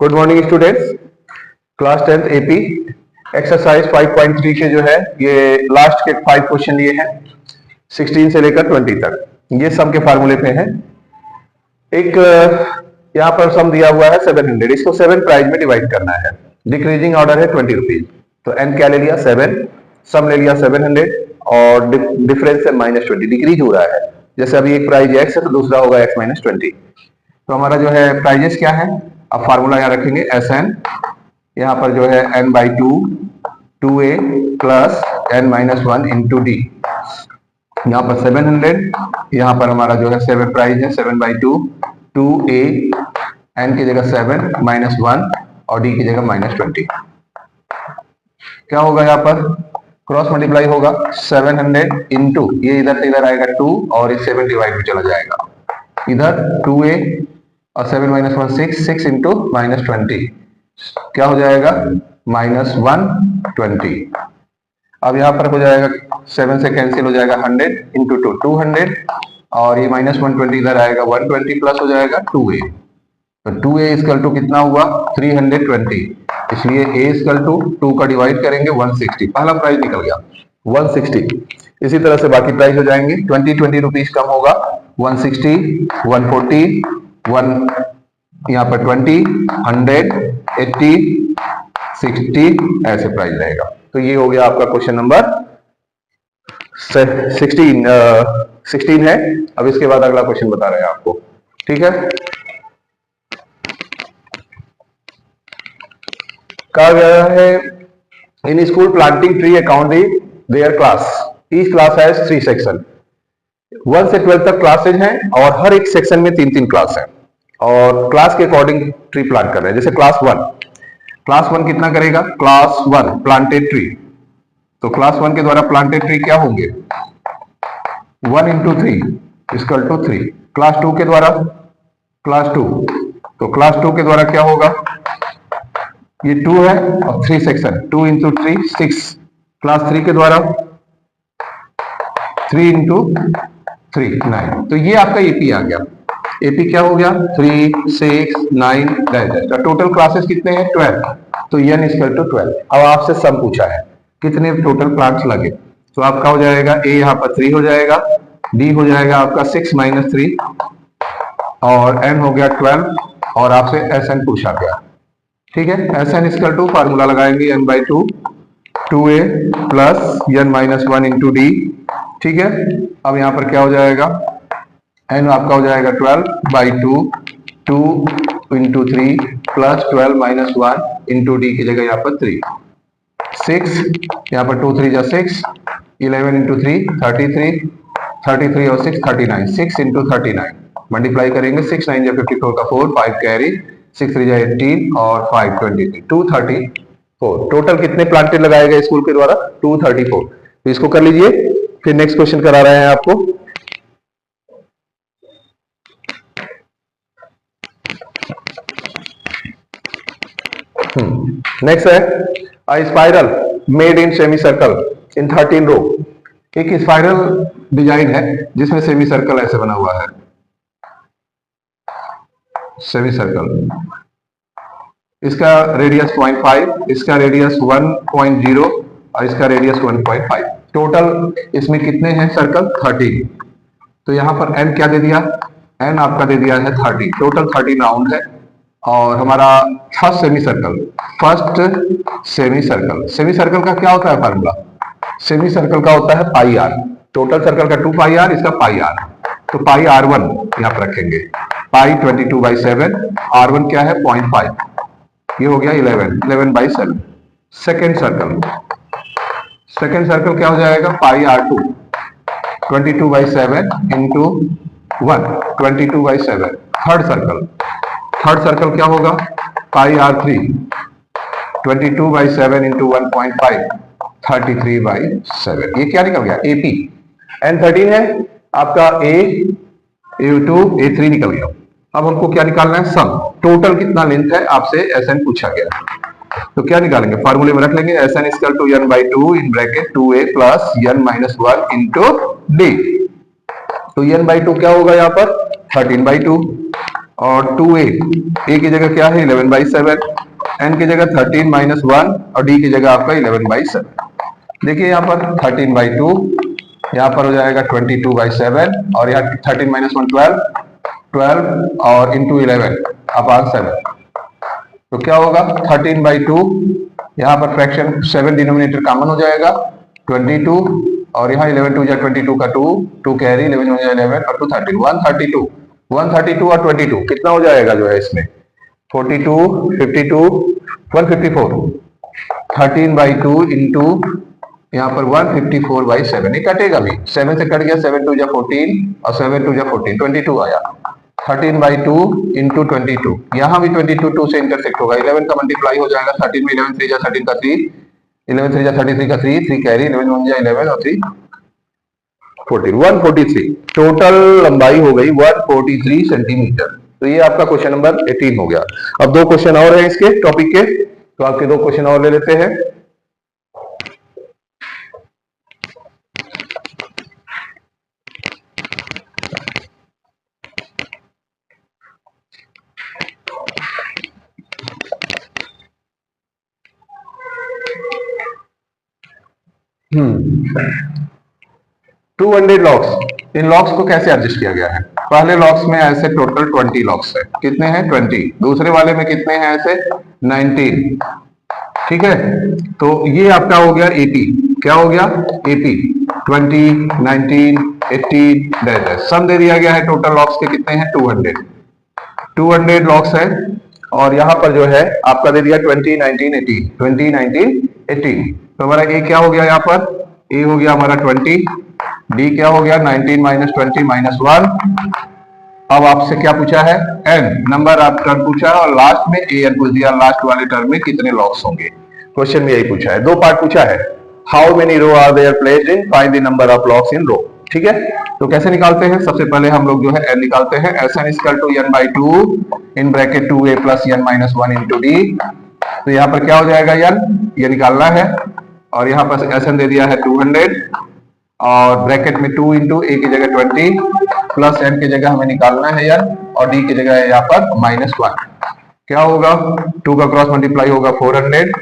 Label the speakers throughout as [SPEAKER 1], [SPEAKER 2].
[SPEAKER 1] Good morning students, class 10th AP exercise 5.3 के जो है ये लास्ट के 5 क्वेश्चन लिए हैं 16 से लेकर 20 तक। ये सम के फार्मूले पे हैं। एक यहाँ पर सम दिया हुआ है 700, इसको 7 प्राइज में डिवाइड करना है। डिक्रीजिंग ऑर्डर है 20 रुपीज। तो एन क्या ले लिया 7, सम ले लिया 700 और डिफरेंस है -20, डिक्रीज हो रहा है। जैसे अभी एक प्राइज एक्स है तो दूसरा होगा एक्स -20। तो हमारा जो है प्राइजेस क्या है, अब फार्मूला यहाँ रखेंगे एस एन, यहाँ पर जो है n by 2 2a plus n-1 into D. यहाँ पर 700, यहाँ पर हमारा जो है 7 प्राइस है 7 बाई 2 2a, n की जगह 7 -1 और d की जगह -20। क्या होगा यहाँ पर क्रॉस मल्टीप्लाई होगा 700 इंटू ये इधर से इधर आएगा 2 और इस 7 डिवाइड में चला जाएगा इधर 2a और 7 -1 6 इंटू -20 क्या हो जाएगा -120। अब यहाँ पर हो जाएगा 7 से कैंसिल हो जाएगा 100 इंटू 2 200 और ये -120 इधर आएगा 120 प्लस हो जाएगा 2a। तो 2a इक्वल टू कितना हुआ 320, इसलिए a इक्वल टू 2 का डिवाइड करेंगे 160, पहला प्राइस निकल गया 160। इसी तरह से बाकी प्राइस हो जाएंगे 20 रुपीज कम होगा 160 140 1 यहाँ पर 20 100 80 60 ऐसे प्राइस रहेगा। तो ये हो गया आपका क्वेश्चन नंबर 16 है। अब इसके बाद अगला क्वेश्चन बता रहे हैं आपको, ठीक है। कहा गया है in school planting tree account their class, each class has 3 section, 1 से 12 तक क्लासेज हैं और हर एक सेक्शन में 3-3 क्लास है और क्लास के अकॉर्डिंग ट्री प्लांट कर रहे हैं। जैसे क्लास 1 कितना करेगा, क्लास 1 प्लांटेड ट्री, तो क्लास 1 के द्वारा प्लांटेड ट्री क्या होंगे 1 इंटू 3 इक्वल टू 3। क्लास 2 के द्वारा क्लास 2, तो क्लास 2 के द्वारा क्या होगा, ये 2 है और 3 सेक्शन 2 इंटू 3 6। क्लास 3 के द्वारा 3 इंटू 3 9। तो ये आपका एपी आ गया। एपी क्या हो गया 3 6 9 10। टोटल क्लासेस कितने हैं 12, तो n इक्वल टू 12। अब आपसे सम पूछा है कितने टोटल प्लांट्स लगे, तो आपका हो जाएगा a यहाँ पर 3 हो जाएगा, d हो जाएगा आपका 6 - 3 और n हो गया 12 और आपसे sn पूछा गया, ठीक है। sn इक्वल टू फार्मूला लगाएंगे n by 2 2a plus n-1 into D, ठीक है। अब यहाँ पर क्या हो जाएगा n आपका हो जाएगा 12 by 2 2 into 3 plus 12 -1 into D की जगह यहाँ पर 3 6, यहाँ पर 2 3 जा 6 11 इंटू 3 33 33 और 6 39 6 इंटू 39 मल्टीप्लाई करेंगे 6 9 जा 54 का 4 5 कैरी 6 3 जा 18 और 5 23 234। टोटल कितने प्लांटेड लगाए गए स्कूल के द्वारा 234। तो इसको कर लीजिए, फिर नेक्स्ट क्वेश्चन करा रहे हैं आपको। नेक्स्ट है अ spiral made in semi circle इन 13 रो। एक स्पाइरल डिजाइन है जिसमें सेमी सर्कल ऐसे बना हुआ है, सेमी सर्कल, इसका रेडियस 0.5, इसका रेडियस 1.0 और इसका रेडियस 1.5। टोटल इसमें कितने हैं सर्कल 13। तो यहाँ पर n क्या दे दिया, n आपका दे दिया है 30, टोटल 13 राउंड है। और हमारा फर्स्ट सेमी सर्कल का क्या होता है फार्मूला, सेमी सर्कल का होता है पाई आर। टोटल सर्कल का 2 पाई आर, इसका पाई आर, तो पाई r1 यहाँ पर रखेंगे, पाई 22/7, r1 क्या है 0.5, ये हो गया 11/7। सेकेंड सर्कल क्या हो जाएगा पाई r2 22/7 इंटू 1 22/7। थर्ड सर्कल क्या होगा पाई r3 22/7 इंटू 1.5 33/7। ये क्या निकल गया एपी। n13 है आपका a2 a3 निकल गया। अब हमको क्या निकालना है सम, टोटल कितना लेंथ है आपसे sn पूछा गया। तो क्या निकालेंगे फार्मूले में रख लेंगे sn equal to n by 2 in bracket 2a plus n-1 into d। तो n बाई 2 क्या होगा यहाँ पर 13/2 और 2a, a की जगह क्या है 11/7, n की जगह 13 माइनस 1 और d की जगह आपका 11/7। देखिए यहाँ पर 13/2, यहाँ पर हो जाएगा 22/7 और यहाँ 13 माइनस 1 12, 12 और इंटू 11 अपॉन 7। तो क्या होगा 13/2, यहाँ पर फ्रैक्शन 7 डिनोमिनेटर कॉमन हो जाएगा 22 और यहाँ 11 2 22 का 2 कैरी 11 हो जाएगा 11 और 2 13 132 और 22 कितना हो जाएगा जो है इसमें 42 52 154। 13/2 इंटू यहाँ पर 154/7, ये कटेगा भी 7 से कट गया 7 2 14 और 7 2 14 22 आया। 13/2 इंटू 22, यहाँ भी 22 2 से इंटरसेक्ट होगा 11 का मल्टीप्लाई हो जाएगा 13 में 11 3 13 का 3 11 3 33 का 3 कैरी 11 1 11 और 3 14 143 टोटल लंबाई हो गई 143 सेंटीमीटर। तो ये आपका क्वेश्चन नंबर 18 हो गया। अब दो क्वेश्चन और हैं इसके टॉपिक के, तो आपके दो क्वेश्चन और ले लेते हैं। हम्म 200 लॉक्स, इन लॉक्स को कैसे एडजस्ट किया गया है? पहले लॉक्स में ऐसे टोटल 20 लॉक्स है, कितने हैं 20। दूसरे वाले में कितने हैं ऐसे 19, ठीक है। तो ये आपका हो गया 80, क्या हो गया 80 20 19 18 दैट सम दे दिया गया है। टोटल लॉक्स के कितने हैं 200 लॉक्स है और यहां पर जो है आपका दे दिया 20 19 18 20 19 18। तो हमारा ए क्या हो गया, यहाँ पर ए हो गया हमारा 20, डी क्या हो गया 19 माइनस 20 माइनस 1। अब आपसे क्या पूछा है एन नंबर आप टर्म पूछा है और लास्ट में ए एन पूछ दिया, लास्ट वाले टर्म में कितने लॉक्स होंगे। क्वेश्चन में यही पूछा है, दो पार्ट पूछा है, how many row are there placed in, find the number of locks in row. ठीक है, तो कैसे निकालते हैं? सबसे पहले हम लोग जो है एन निकालते हैं, S N equal to n by 2 in bracket 2a plus n minus 1 into D. तो यहाँ पर क्या हो जाएगा n, ये निकालना है और यहाँ पर एस एन दे दिया है 200 और ब्रैकेट में 2 इंटू ए की जगह 20 प्लस एन की जगह हमें निकालना है n और डी की जगह है यहाँ पर -1। क्या होगा 2 का क्रॉस मल्टीप्लाई होगा 400,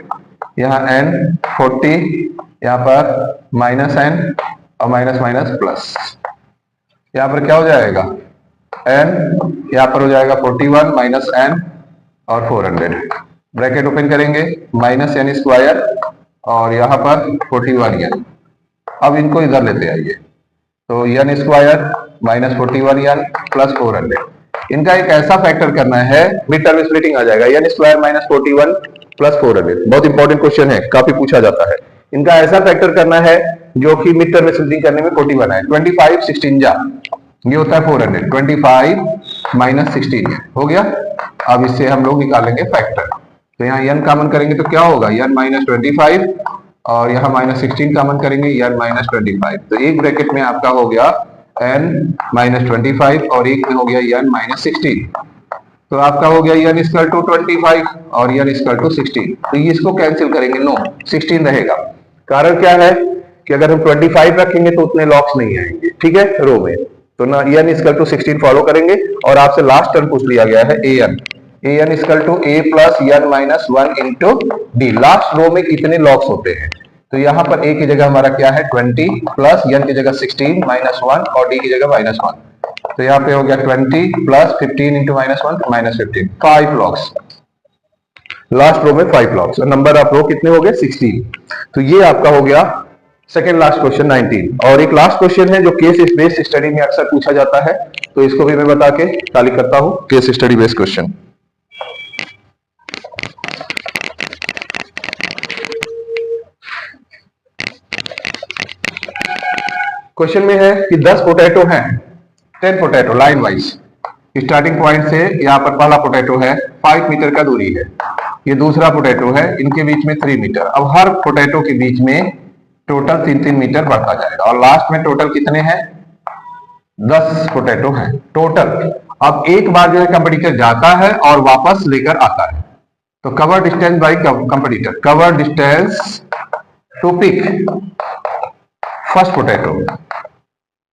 [SPEAKER 1] यहाँ n 40, यहाँ पर माइनस n और माइनस माइनस प्लस, यहाँ पर क्या हो जाएगा n, यहाँ पर हो जाएगा 41 माइनस n और 400 ब्रैकेट ओपन करेंगे माइनस n स्क्वायर और यहाँ पर 41 n। अब इनको इधर लेते आइए, तो n square minus 41 n plus 400, इनका एक ऐसा फैक्टर करना है मिड टर्म स्प्लिटिंग आ जाएगा, n स्क्वायर माइनस 41 प्लस 400। बहुत इंपॉर्टेंट क्वेश्चन है, काफी पूछा जाता है। इनका ऐसा फैक्टर करना है जो कि मिड टर्म स्प्लिटिंग करने में 41 है, 25 16 जा, ये होता है 400, 25 माइनस 16 हो गया। अब इससे हम लोग निकालेंगे फैक्टर, तो यहाँ n कॉमन करेंगे तो क्या होगा n माइनस 25 और यहाँ माइनस 16 कॉमन करेंगे n माइनस 25। तो एक ब्रैकेट में आपका हो गया n माइनस 25 और एक में हो गया n माइनस 16। तो आपका हो गया n इक्वल टू 25 और n इक्वल टू 16। तो ये इसको कैंसिल करेंगे, नो 16 रहेगा। कारण क्या है कि अगर हम 25 रखेंगे तो उतने लॉक्स नहीं आएंगे, ठीक है रो में, तो ना n इक्वल टू 16 फॉलो करेंगे। और आपसे लास्ट टर्म पूछ लिया गया है an equal to a plus n minus 1 into D, last row में कितने लॉक्स होते हैं। तो यहाँ पर a की जगह हमारा क्या है 20 प्लस n की जगह 16 माइनस 1 और d की जगह माइनस 1। तो यहाँ पे हो गया 20 plus 15 into minus 1 minus 15, 5 locks, last row में 5 लॉक्स। नंबर ऑफ रो कितने हो गए 16। तो ये आपका हो गया सेकेंड लास्ट क्वेश्चन 19। और एक लास्ट क्वेश्चन है जो केस बेस्ड स्टडी में अक्सर पूछा जाता है, तो इसको भी मैं बता के ताली करता हूं, case study based question. Question में है कि 10 पोटैटो हैं, 10 potato line wise, starting point से यहाँ पर पहला पोटैटो है 5 मीटर का दूरी है, ये दूसरा पोटैटो है, इनके बीच में 3 मीटर। अब हर पोटैटो के बीच में टोटल 3-3 मीटर बढ़ता जाएगा और लास्ट में टोटल कितने हैं 10 पोटैटो हैं टोटल। अब एक बार जो है कंपटीटर जाता है और वापस लेकर आता है, तो cover distance by competitor, cover distance to pick first potato,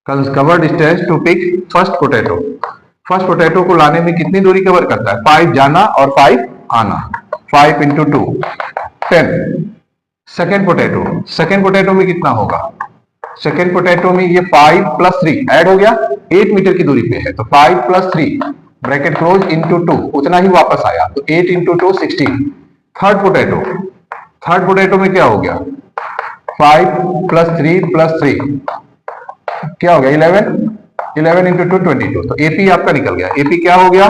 [SPEAKER 1] cover distance to pick first potato. First potato को लाने में कितनी दूरी कवर करता है? 5 जाना और 5 आना। 5 इंटू 2 10। सेकेंड पोटैटो में कितना होगा? सेकेंड पोटैटो में ये 5 प्लस 3 ऐड हो गया, 8 मीटर की दूरी पे है, तो 5 प्लस 3 ब्रैकेट क्लोज इंटू 2, उतना ही वापस आया, तो 8 इंटू 2 16। थर्ड पोटैटो में क्या हो गया? 5 प्लस 3 क्या हो गया? 11 इंटू 2 22। तो एपी आपका निकल गया। एपी क्या हो गया?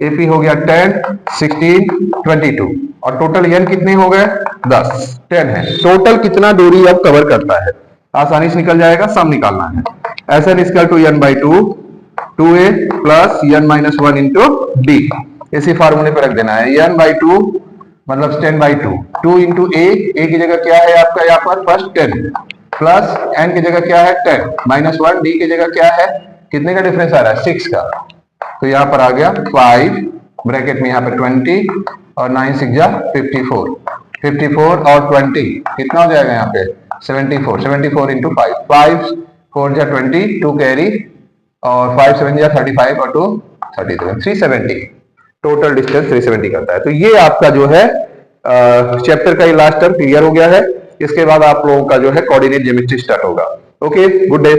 [SPEAKER 1] एपी हो गया 10 16 22, और टोटल एन कितने हो गए? 10 10 है। टोटल कितना दूरी अब कवर करता है? आसानी से निकल जाएगा, सम निकालना है। S N equal to N by 2a plus N minus 1 into D, इसी फार्मूले पर रख देना है। एन बाई 2 मतलब 10 बाई 2 इंटू ए की जगह क्या है आपका यहाँ पर? फर्स्ट 10 प्लस एन की जगह क्या है? 10 माइनस 1 डी की जगह क्या है? कितने का डिफरेंस आ रहा है? 6 का। तो यहाँ पर आ गया 5 ब्रैकेट में यहाँ पे 20 और 9 6 जा 54 और 20 कितना हो जाएगा यहाँ पे? 74 इंटू 5 4 जा 20 2 कैरी और 5 7 जा 35 और 2 37 370। टोटल डिस्टेंस 370 करता है। तो ये आपका जो है चैप्टर का ये लास्ट टर्म क्लियर हो गया है। इसके बाद आप लोगों का जो है कोऑर्डिनेट ज्योमेट्री स्टार्ट होगा। Okay, good day.